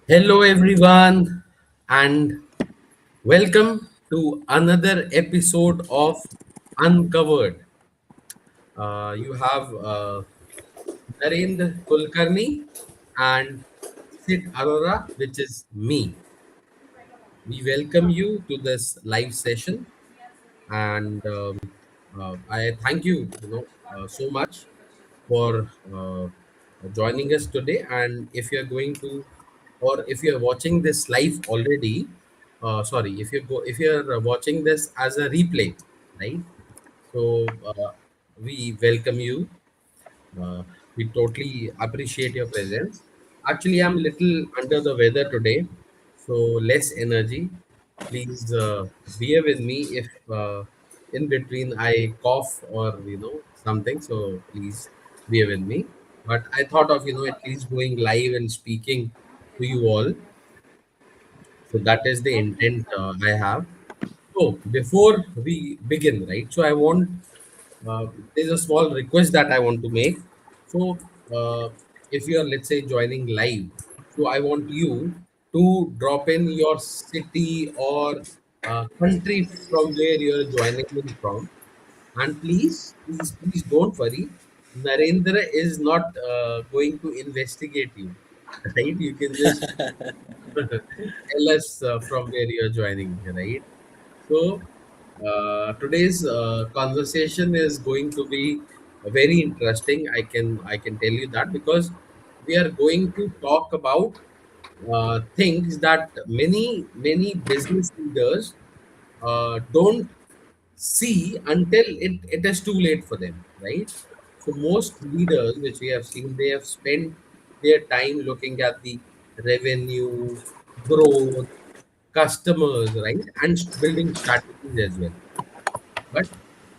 Hello, everyone, and welcome to another episode of Uncovered. You have Narendra Kulkarni and Sid Arora, which is me. We welcome you to this live session, and I thank you, so much for joining us today. And if you're going to, or if you're watching this live already, sorry, if you're watching this as a replay, right? So we welcome you. uh, we totally appreciate your presence. Actually, I'm little under the weather today, so less energy. Please bear with me if in between I cough or something. So please bear with me. But I thought of at least going live and speaking to you all. So that is the intent I have. So before we begin, right? So I want uh, there's a small request that I want to make. So, if you are, let's say, joining live, so I want you to drop in your city or country from where you are joining in from. And please don't worry. Narendra is not going to investigate you, right? You can just tell us from where you are joining, right? So, today's conversation is going to be very interesting. I can tell you that because we are going to talk about things that many business leaders don't see until it is too late for them, right? So most leaders which we have seen, they have spent their time looking at the revenue, growth, customers, right, and building strategies as well. But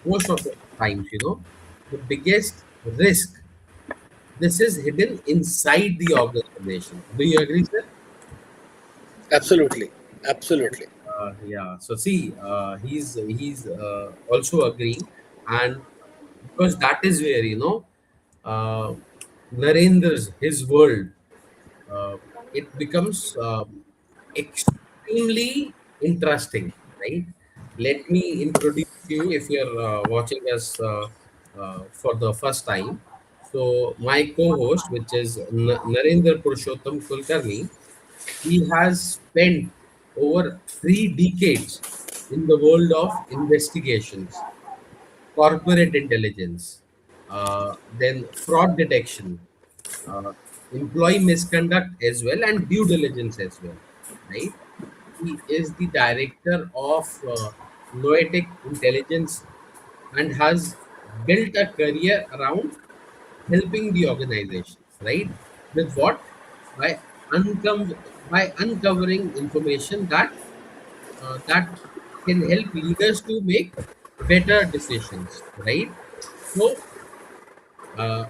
most of the times, the biggest risk, this is hidden inside the organization. Do you agree, sir? Absolutely, absolutely. Yeah. So see, he's also agreeing, and because that is where uh, Narendra's his world, uh, it becomes extremely interesting, right? Let me introduce you if you're watching us for the first time. So, my co host, which is Narendra Purushottam Kulkarni, he has spent over 3 decades in the world of investigations, corporate intelligence, then fraud detection, uh, employee misconduct as well, and due diligence as well, right? He is the director of Noetic Intelligence and has built a career around helping the organizations, right? With what? By uncovering information that can help leaders to make better decisions, right? So uh,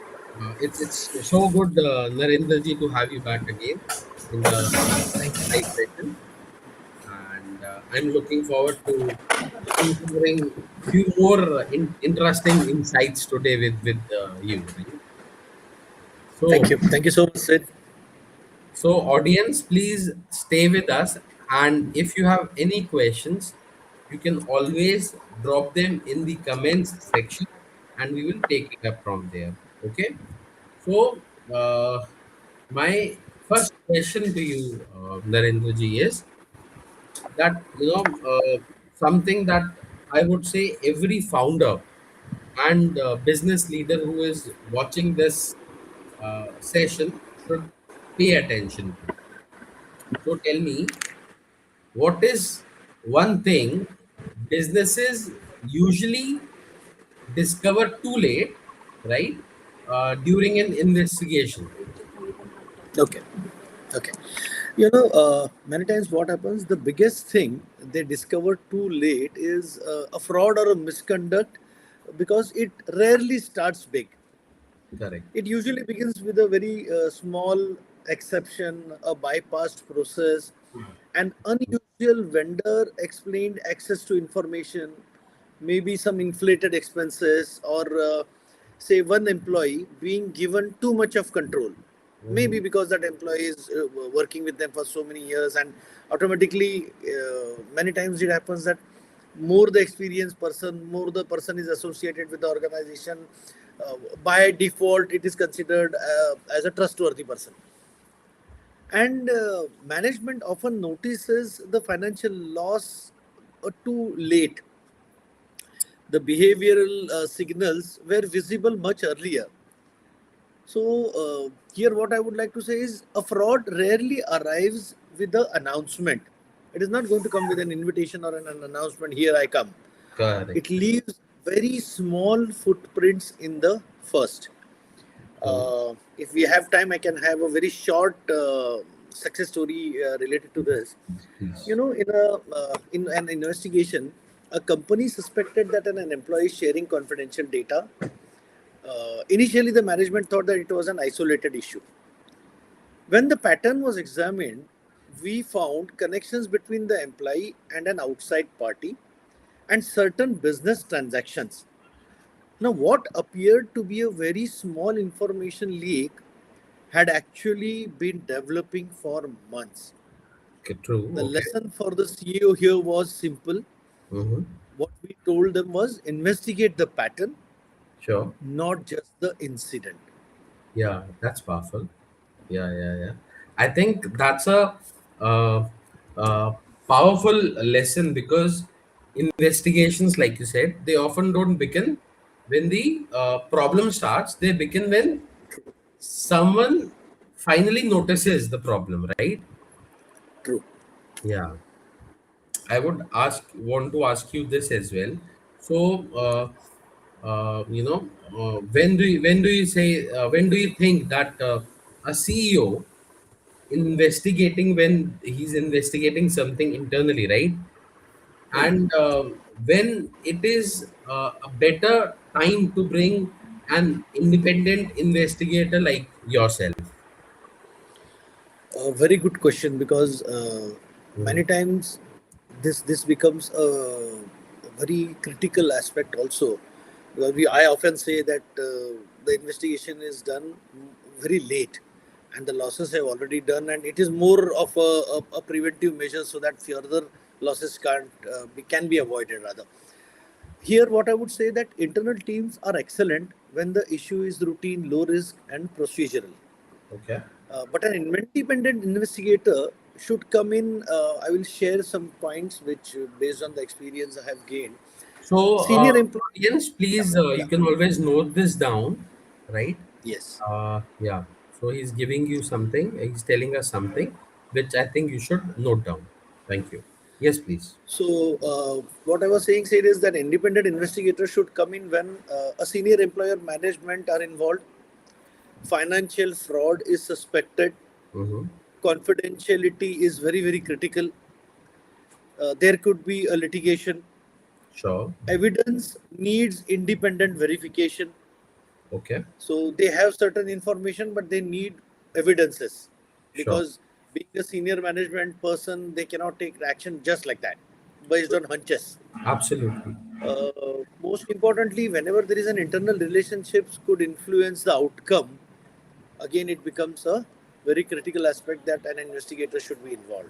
it's so good, Narendra ji, to have you back again in the live session, and I'm looking forward to uncovering few more interesting insights today with you. Right? So, Thank you so much, Sid. audience, please stay with us, and if you have any questions, you can always drop them in the comments section, and we will take it up from there. Okay. So, my first question to you, Narendra ji, is that something that I would say every founder and business leader who is watching this session should pay attention to. So, tell me, what is one thing businesses usually discover too late, right? During an investigation. Okay, okay. Many times what happens, the biggest thing they discover too late is a fraud or a misconduct because it rarely starts big. Correct. It usually begins with a very small exception, a bypassed process, an unusual vendor explained access to information, maybe some inflated expenses, or say one employee being given too much of control. maybe Mhm. because that employee is working with them for so many years, and automatically many times it happens that more the experienced person, more the person is associated with the organization, by default it is considered as a trustworthy person. And management often notices the financial loss too late. The behavioral signals were visible much earlier. So, here what I would like to say is a fraud rarely arrives with the announcement. It is not going to come with an invitation or an announcement, here I come. Correct. It leaves very small footprints in the first. True. If we have time, I can have a very short success story related to this. You Please. know, in an investigation, a company suspected that an employee is sharing confidential data. Initially, the management thought that it was an isolated issue. When the pattern was examined, we found connections between the employee and an outside party and certain business transactions. Now, what appeared to be a very small information leak had actually been developing for months. Okay, true. The Okay. lesson for the CEO here was simple. Mm-hmm. What we told them was investigate the pattern, Sure. not just the incident. Yeah, that's powerful. Yeah, yeah, yeah. I think that's a uh, uh, powerful lesson because investigations, like you said, they often don't begin when the problem starts. They begin when someone finally notices the problem, right? True. Yeah. I would want to ask you this as well. So, when do you think that a CEO when he's investigating something internally, right? And when it is a better time to bring an independent investigator like yourself. A very good question, because Mhm. many times this becomes a very critical aspect also. Because I often say that the investigation is done very late, and the losses have already done, and it is more of a preventive measure so that further losses can be avoided rather. Here, what I would say that internal teams are excellent when the issue is routine, low risk, and procedural. Okay. But an independent investigator should come in. I will share some points which, based on the experience I have gained. So, Senior employee. audience, Yeah, please, yeah, you can always note this down, right? yes. Yeah. So he's giving you something. He's telling us something, which I think you should note down. Thank you. Yes, please. So, what I was saying said is that independent investigator should come in when a senior employer management are involved, financial fraud is suspected, Mm-hmm. confidentiality is very very critical. There could be a litigation. Sure. Evidence needs independent verification. Okay. So they have certain information, but they need evidences, Sure. because being a senior management person, they cannot take action just like that, based on hunches. Absolutely. Most importantly, whenever there is an internal relationships could influence the outcome, again it becomes a very critical aspect that an investigator should be involved.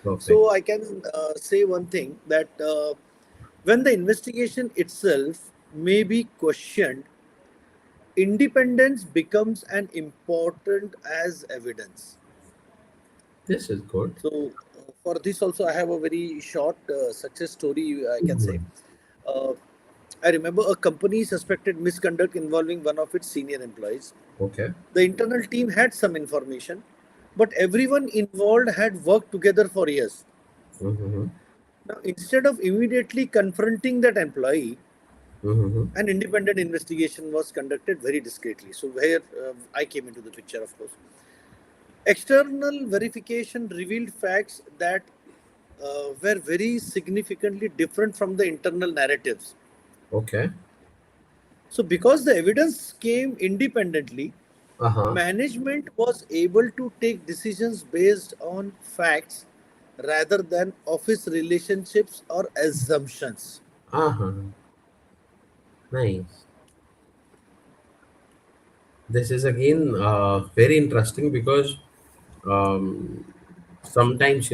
Perfect. So I can say one thing that when the investigation itself may be questioned, independence becomes an important as evidence. This is good. So for this also I have a very short success story, I can say. Mhm. uh, I remember a company suspected misconduct involving one of its senior employees. Okay. The internal team had some information, but everyone involved had worked together for years. Mm-hmm. Now, instead of immediately confronting that employee, Mm-hmm. an independent investigation was conducted very discreetly. So, where I came into the picture, of course. External verification revealed facts that were very significantly different from the internal narratives. Okay. So, because the evidence came independently, Uh-huh. management was able to take decisions based on facts rather than office relationships or assumptions. Uh-huh. Nice. This is again very interesting because um, sometimes,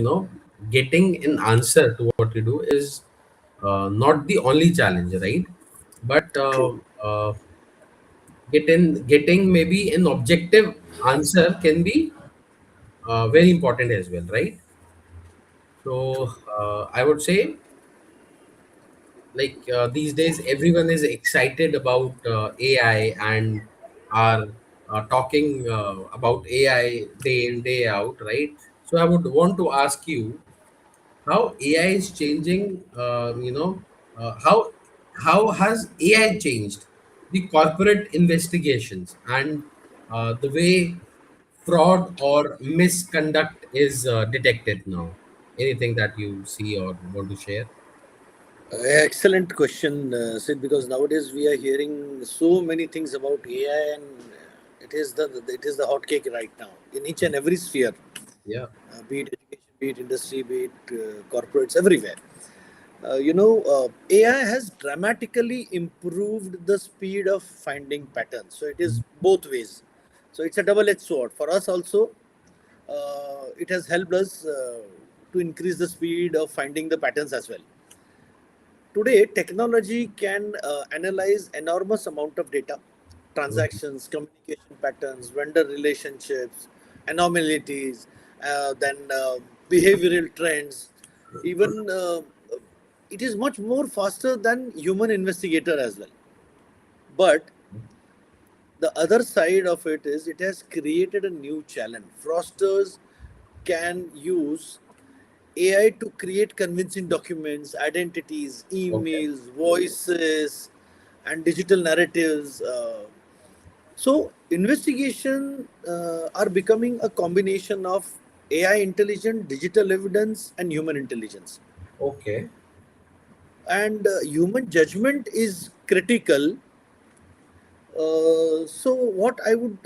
getting an answer to what you do is not the only challenge, right? But True. getting maybe an objective answer can be very important as well, right? So I would say, like, these days everyone is excited about AI and are talking about AI day in day out, right? So I would want to ask you how AI is changing. How has AI changed the corporate investigations and the way fraud or misconduct is detected now? Anything that you see or want to share? Excellent question, Sid. Because nowadays we are hearing so many things about AI, and it is the hot cake right now in each and every sphere, Yeah. be it education, be it industry, be it corporates, everywhere. AI has dramatically improved the speed of finding patterns. So it is both ways. So it's a double-edged sword for us also. It has helped us to increase the speed of finding the patterns as well. Today, technology can analyze enormous amount of data, Mhm. transactions, communication patterns, vendor relationships, anomalies, then behavioral trends. Even it is much more faster than human investigator as well. But the other side of it is it has created a new challenge. Fraudsters can use AI to create convincing documents, identities, Okay. emails, voices, and digital narratives. So, investigation are becoming a combination of AI intelligence, digital evidence, and human intelligence. Okay. And human judgment is critical. So, what I would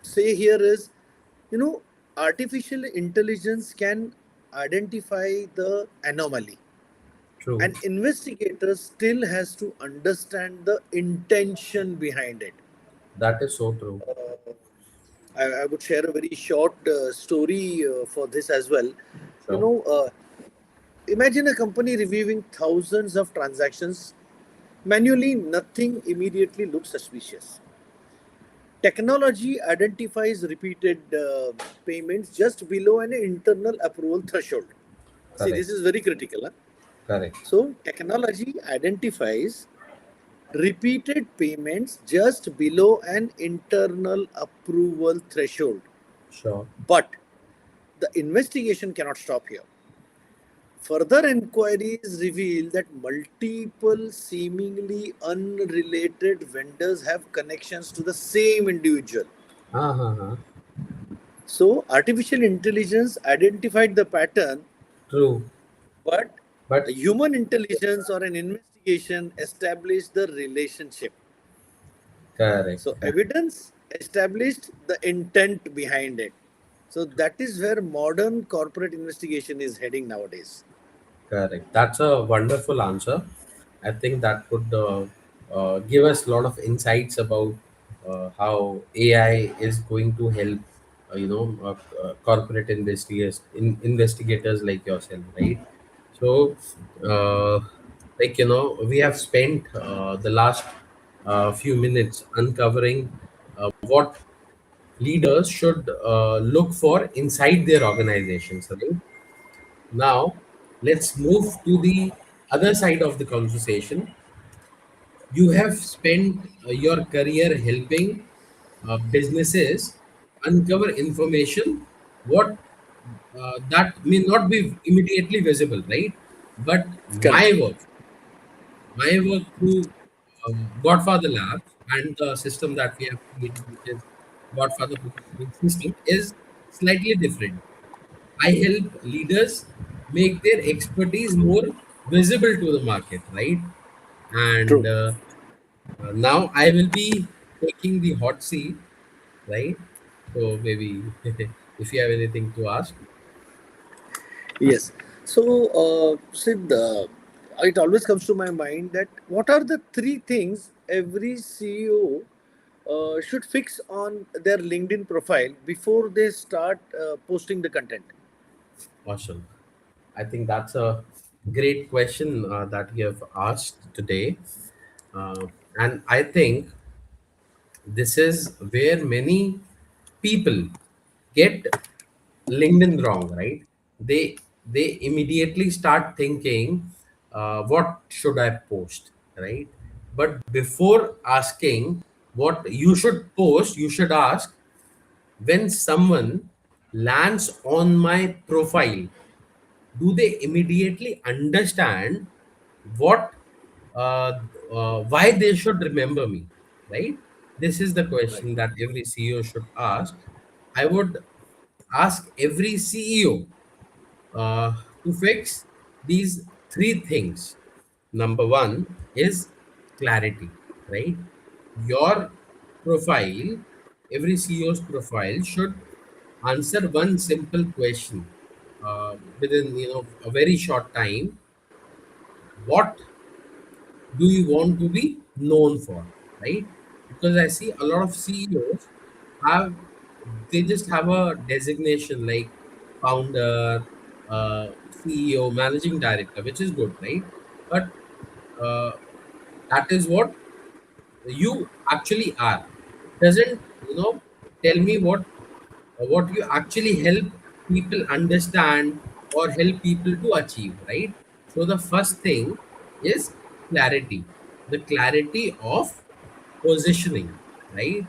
say here is, you know, artificial intelligence can identify the anomaly. True. An investigator still has to understand the intention behind it. That is so true. I would share a very short story for this as well. You Sure. know, imagine a company reviewing thousands of transactions manually, nothing immediately looks suspicious. Technology identifies repeated payments just below an internal approval threshold. See, Correct. this is very critical. Huh? Correct. So, technology identifies repeated payments just below an internal approval threshold. Sure. But the investigation cannot stop here. Further inquiries reveal that multiple seemingly unrelated vendors have connections to the same individual. Uh-huh. So, artificial intelligence identified the pattern, True. but a But human intelligence or an investigation established the relationship. correct. So, evidence established the intent behind it. So, that is where modern corporate investigation is heading nowadays. Correct. That's a wonderful answer. I think that would give us a lot of insights about how AI is going to help, corporate investigators like yourself, right? So, uh, we have spent the last few minutes uncovering what leaders should look for inside their organizations, right? Now, let's move to the other side of the conversation. You have spent your career helping businesses uncover information what that may not be immediately visible, right? But Correct. my work through Godfather Labs and the system that we have created, which is Godfather Positioning System, is slightly different. I help leaders make their expertise more visible to the market, right? And True. now I will be taking the hot seat, right? So maybe if you have anything to ask. Yes. So, Sid, it always comes to my mind that what are the three things every CEO should fix on their LinkedIn profile before they start posting the content? Awesome. I think that's a great question that you have asked today. And I think this is where many people get LinkedIn wrong, right? They immediately start thinking, what should I post, right? But before asking what you should post, you should ask, when someone lands on my profile, do they immediately understand what why they should remember me, right? This is the Right. question that every CEO should ask. I would ask every CEO to fix these three things. Number one is clarity, right? Your profile, every CEO's profile should answer one simple question within a very short time. What do you want to be known for, right? Because I see a lot of CEOs have, they just have a designation like founder, CEO, managing director, which is good, right? But uh, that is what you actually are. It doesn't tell me what you actually help people understand or help people to achieve, right? So the first thing is clarity, the clarity of positioning, right?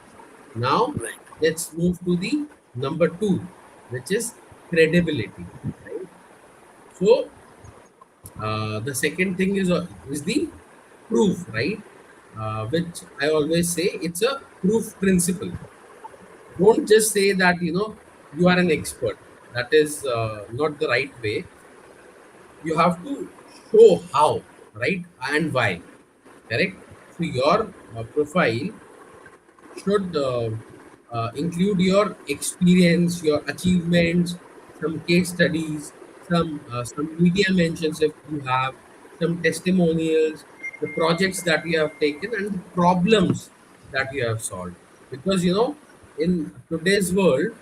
Now Right. let's move to the number two, which is credibility, right? So the second thing is the proof, right? Which I always say, it's a proof principle. Don't just say that you are an expert. That is not the right way. You have to show how, right, and why. Correct. So your profile should include your experience, your achievements, some case studies, some media mentions if you have, some testimonials, the projects that you have taken, and the problems that you have solved. Because in today's world,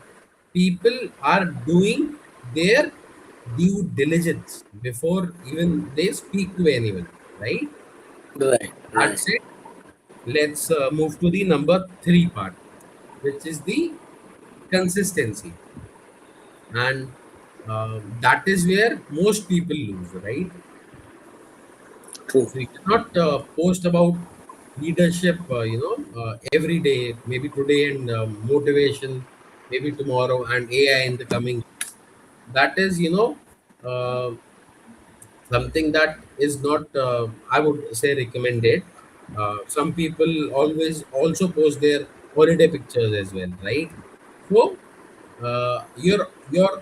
people are doing their due diligence before even they speak to anyone, right? Right. Right. That's it. Let's move to the number three part, which is the consistency. And that is where most people lose, right? True. So you cannot post about leadership, every day, maybe today, and motivation, maybe tomorrow, and AI in the coming. That is, uh, something that is not, I would say, recommended. Some people always also post their holiday pictures as well, right? So your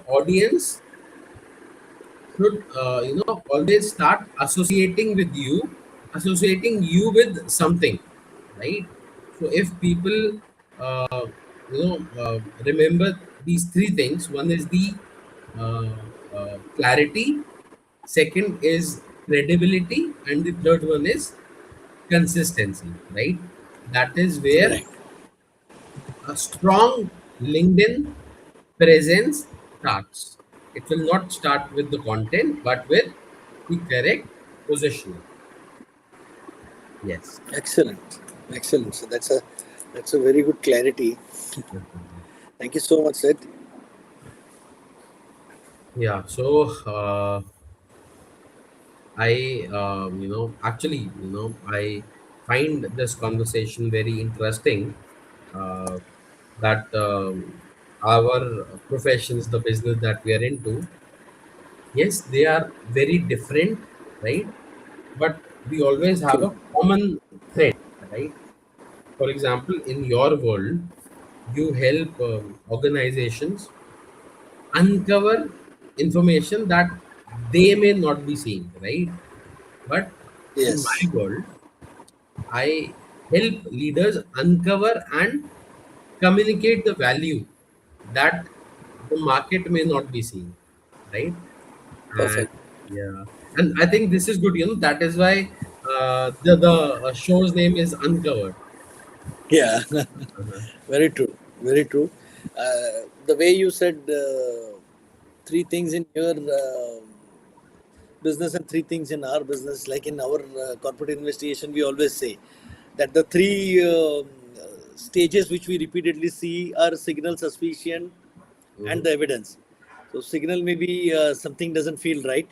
audience should always start associating you with something, right? So if people remember these three things, one is the uh, clarity, second is credibility, and the third one is consistency, right? That is where Right. a strong LinkedIn presence starts. It will not start with the content, but with the correct positioning. Yes. Excellent. Excellent. So that's a very good clarity. Thank you so much, Sid. Yeah. So I, actually, I find this conversation very interesting. Uh, that our professions, the business that we are into, yes, they are very different, right? But we always have True. a common thread, right? For example, in your world, you help organizations uncover information that they may not be seeing, right? But in my Yes. world, I help leaders uncover and communicate the value that the market may not be seeing, right? And Perfect. yeah, and I think this is good. That is why the show's name is Uncovered. Yeah, Uh-huh. very true. Very true. The way you said three things in your business and three things in our business, like in our corporate investigation, we always say that the three stages which we repeatedly see are signal, suspicion, and Mhm. the evidence. So, signal may be something doesn't feel right.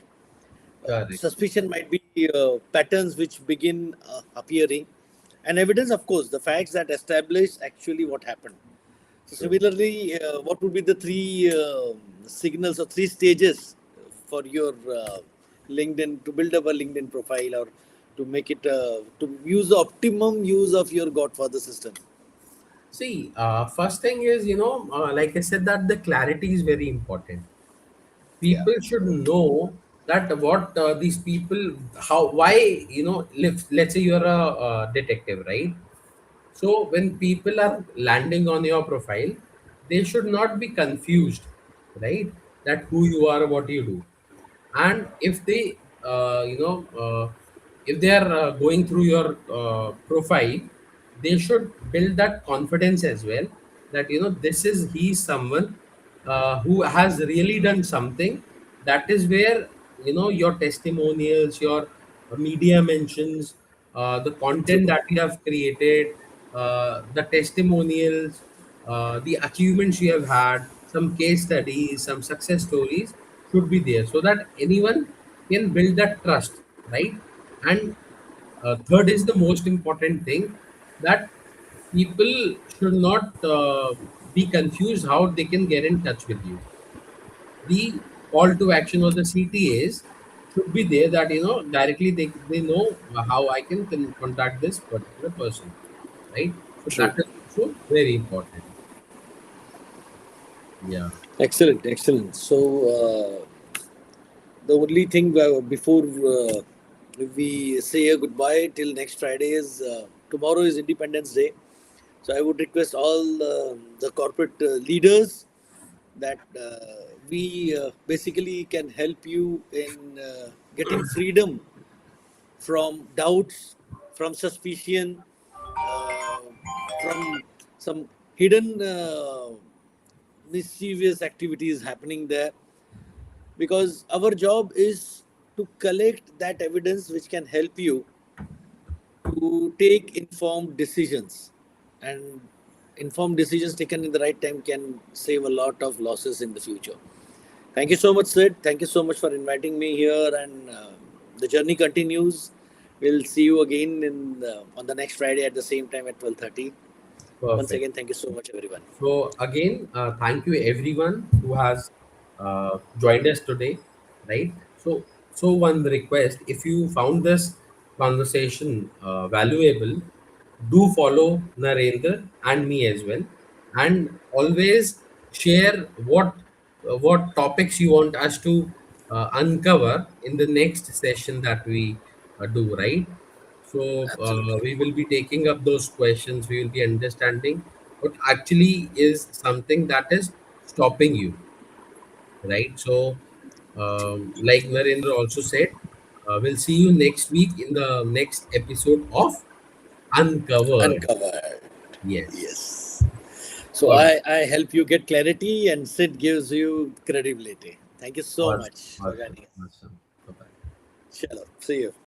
Correct. Suspicion might be patterns which begin appearing, and evidence, of course, the facts that establish actually what happened. So True. similarly, what would be the three signals or three stages for your LinkedIn to build up a LinkedIn profile or to make it to use the optimum use of your Godfather system? See, first thing is, like I said, that the clarity is very important. Yeah, People should know that what these people, how, why, let's say you're a detective, right? So when people are landing on your profile, they should not be confused, right? That who you are, what you do. And if they if they are going through your profile, they should build that confidence as well, that this is he's someone who has really done something. That is where your testimonials, your media mentions, the true, content that you have created, the testimonials, the achievements you have had, some case studies, some success stories should be there, so that anyone can build that trust, right? And third is the most important thing, that people should not be confused how they can get in touch with you. The call to action or the CTAs should be there, that directly they know how I can contact this particular person, right? So that true. is also very important. Yeah, Excellent, excellent. So the only thing before we say a goodbye till next Friday is tomorrow is Independence Day. So I would request all the corporate leaders that we basically can help you in getting freedom from doubts, from suspicion, uh, from some hidden mischievous activities happening there. Because our job is to collect that evidence which can help you to take informed decisions, and informed decisions taken in the right time can save a lot of losses in the future. Thank you so much, Sid. Thank you so much for inviting me here, and the journey continues. We'll see you again on the next Friday at the same time at 12:30. Once perfect. again, thank you so much, everyone. So again, thank you everyone who has joined us today, right? So one request: if you found this conversation valuable, do follow Narendra and me as well, and always share what topics you want us to uncover in the next session that we do, right? So Absolutely. we will be taking up those questions. We will be understanding what actually is something that is stopping you, right? So, like Narendra also said, we'll see you next week in the next episode of Uncovered. Uncovered. Yes. Yes. So All right. I help you get clarity, and Sid gives you credibility. Thank you so Awesome. much for Awesome. joining us. Awesome. Bye bye. Shalom. See you.